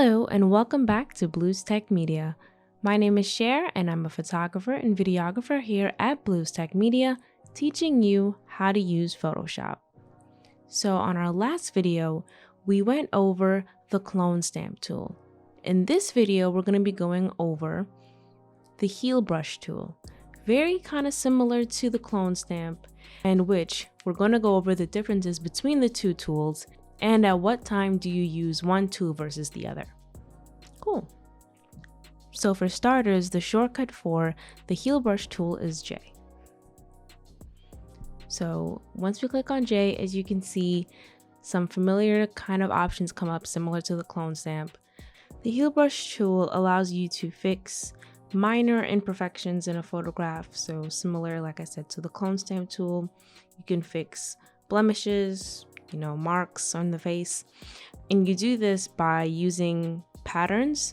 Hello and welcome back to BluzesTech Media. My name is Cher and I'm a photographer and videographer here at BluzesTech Media, teaching you how to use Photoshop. So on our last video, we went over the clone stamp tool. In this video, we're going to be going over the heel brush tool, very kind of similar to the clone stamp, in which we're going to go over the differences between the two tools and at what time do you use one tool versus the other. Cool. So for starters, the shortcut for the heel brush tool is J. So once we click on J, as you can see, some familiar kind of options come up similar to the clone stamp. The heel brush tool allows you to fix minor imperfections in a photograph. So similar, like I said, to the clone stamp tool, you can fix blemishes, marks on the face. And you do this by using patterns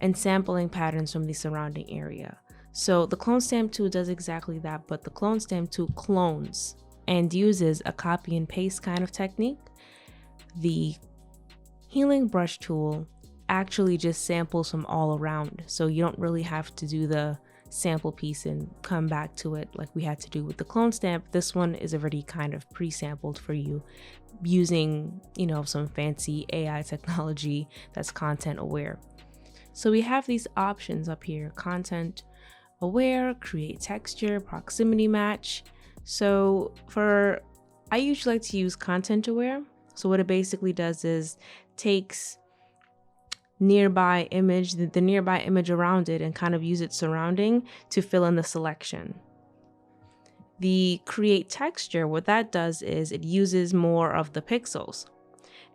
and sampling patterns from the surrounding area. So the clone stamp tool does exactly that, but the clone stamp tool clones and uses a copy and paste kind of technique. The healing brush tool actually just samples from all around. So you don't really have to do the sample piece and come back to it like we had to do with the clone stamp. This one is already kind of pre-sampled for you using, some fancy AI technology that's content aware. So we have these options up here: content aware, create texture, proximity match. So I usually like to use content aware. So what it basically does is takes nearby image, the nearby image around it, and kind of use its surrounding to fill in the selection. The create texture, what that does is it uses more of the pixels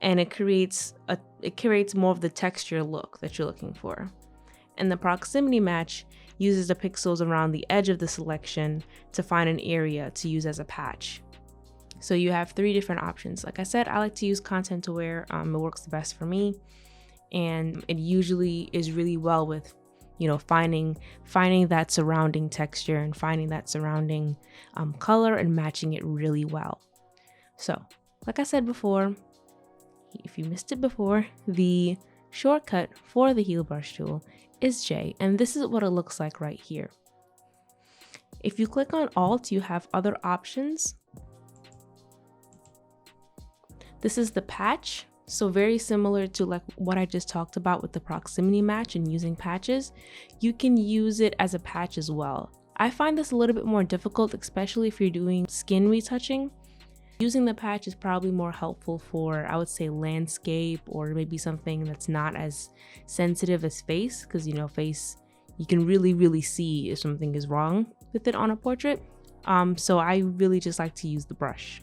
and it creates more of the texture look that you're looking for. And the proximity match uses the pixels around the edge of the selection to find an area to use as a patch. So you have three different options. Like I said, I like to use content aware. It works the best for me. And it usually is really well with, finding that surrounding texture and finding that surrounding color and matching it really well. So, like I said before, if you missed it before, the shortcut for the heel brush tool is J, and this is what it looks like right here. If you click on Alt, you have other options. This is the patch. So very similar to like what I just talked about with the proximity match and using patches, you can use it as a patch as well. I find this a little bit more difficult, especially if you're doing skin retouching. Using the patch is probably more helpful for, I would say, landscape or maybe something that's not as sensitive as face, because face, you can really see if something is wrong with it on a portrait. So I really just like to use the brush.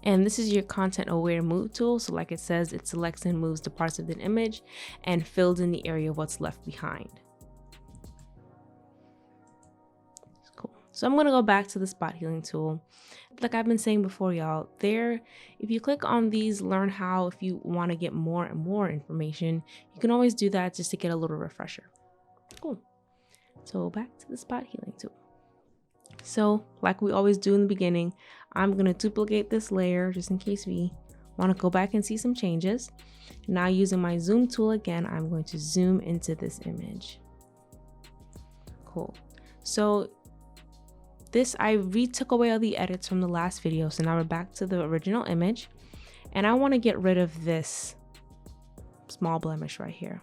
And this is your content aware move tool. So like it says, it selects and moves the parts of the image and fills in the area of what's left behind. Cool. So I'm gonna go back to the spot healing tool. Like I've been saying before, y'all, if you click on these learn how, if you wanna get more and more information, you can always do that just to get a little refresher. Cool. So back to the spot healing tool. So like we always do in the beginning, I'm going to duplicate this layer just in case we want to go back and see some changes. Now using my zoom tool again, I'm going to zoom into this image. Cool. So I retook away all the edits from the last video. So now we're back to the original image and I want to get rid of this small blemish right here.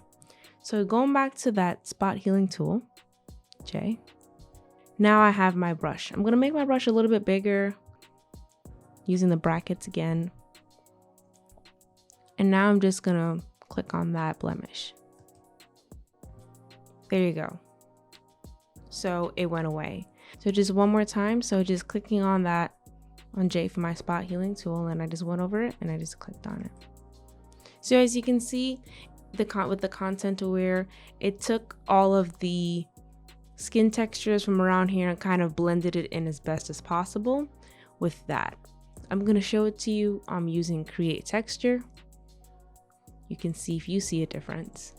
So going back to that spot healing tool, J. Now I have my brush. I'm going to make my brush a little bit bigger using the brackets again. And now I'm just going to click on that blemish. There you go. So it went away. So just one more time. So just clicking on that on J for my spot healing tool, and I just went over it and I just clicked on it. So as you can see, with the content aware, it took all of the skin textures from around here and kind of blended it in as best as possible with that. I'm going to show it to you. I'm using create texture. You can see if you see a difference.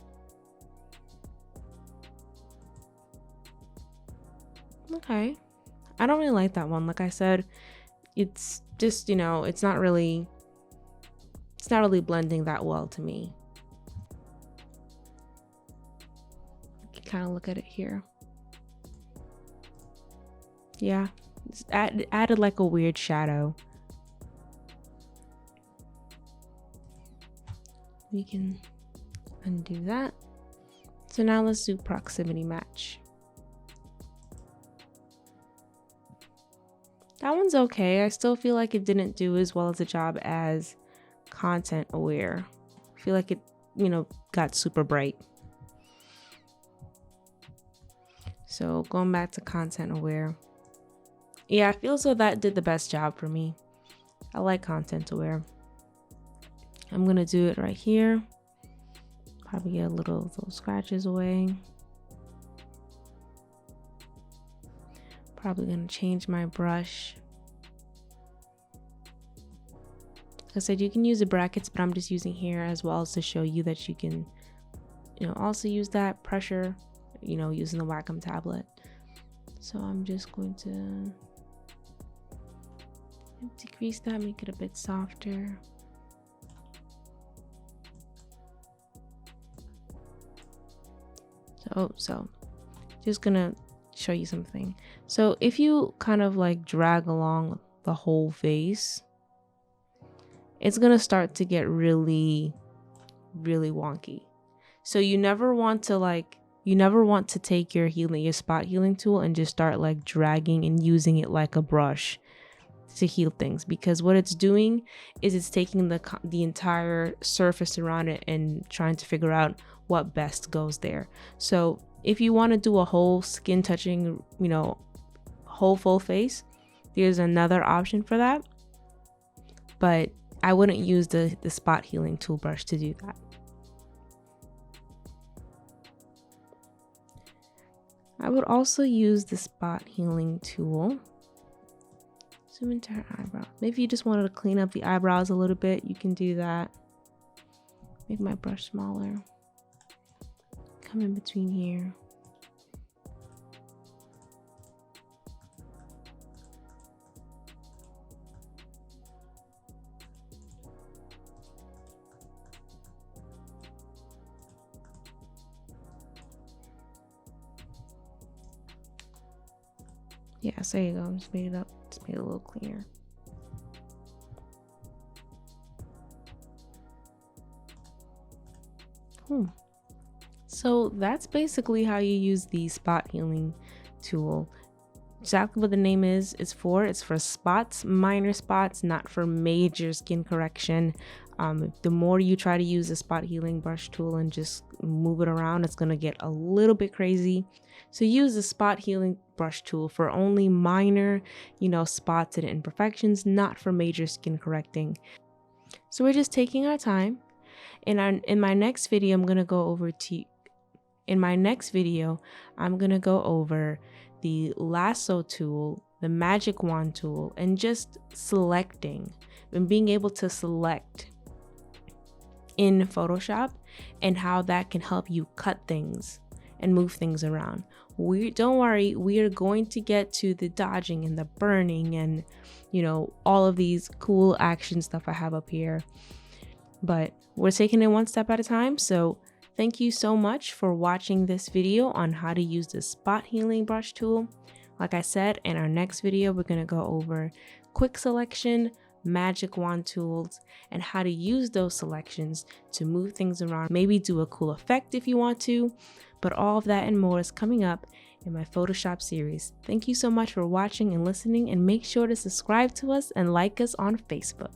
Okay. I don't really like that one. Like I said, it's just, it's not really it's not really blending that well to me. You can kind of look at it here. Yeah, it's added like a weird shadow. We can undo that. So now let's do proximity match. That one's okay. I still feel like it didn't do as well as a job as content aware. I feel like it, you know, got super bright. So going back to content aware. Yeah, I feel as though that did the best job for me. I like content aware. I'm gonna do it right here. Probably get a little of those scratches away. Probably gonna change my brush. Like I said, you can use the brackets, but I'm just using here as well as to show you that you can, you know, also use that pressure, you know, using the Wacom tablet. So I'm just going to decrease that, make it a bit softer. So just gonna show you something. So if you kind of like drag along the whole face, it's gonna start to get really wonky. So you never want to take your spot healing tool and just start like dragging and using it like a brush to heal things, because what it's doing is it's taking the entire surface around it and trying to figure out what best goes there. So if you want to do a whole skin touching, you know, whole full face, there's another option for that, but I wouldn't use the spot healing tool brush to do that. I would also use the spot healing tool. Zoom into her eyebrow. Maybe you just wanted to clean up the eyebrows a little bit, you can do that. Make my brush smaller. Come in between here. Yeah, so there you go. Just made it up. Just made it a little cleaner. So that's basically how you use the spot healing tool. Exactly what the name is, it's for spots, minor spots, not for major skin correction. The more you try to use the spot healing brush tool and just move it around, it's gonna get a little bit crazy. So use the spot healing brush tool for only minor, you know, spots and imperfections, not for major skin correcting. So we're just taking our time. In my next video, I'm gonna go over the lasso tool, the magic wand tool, and just selecting and being able to select in Photoshop and how that can help you cut things and move things around. Don't worry, we are going to get to the dodging and the burning and, you know, all of these cool action stuff I have up here, but we're taking it one step at a time. So thank you so much for watching this video on how to use the spot healing brush tool. Like I said, in our next video, we're going to go over quick selection, magic wand tools, and how to use those selections to move things around. Maybe do a cool effect if you want to, but all of that and more is coming up in my Photoshop series. Thank you so much for watching and listening, and make sure to subscribe to us and like us on Facebook.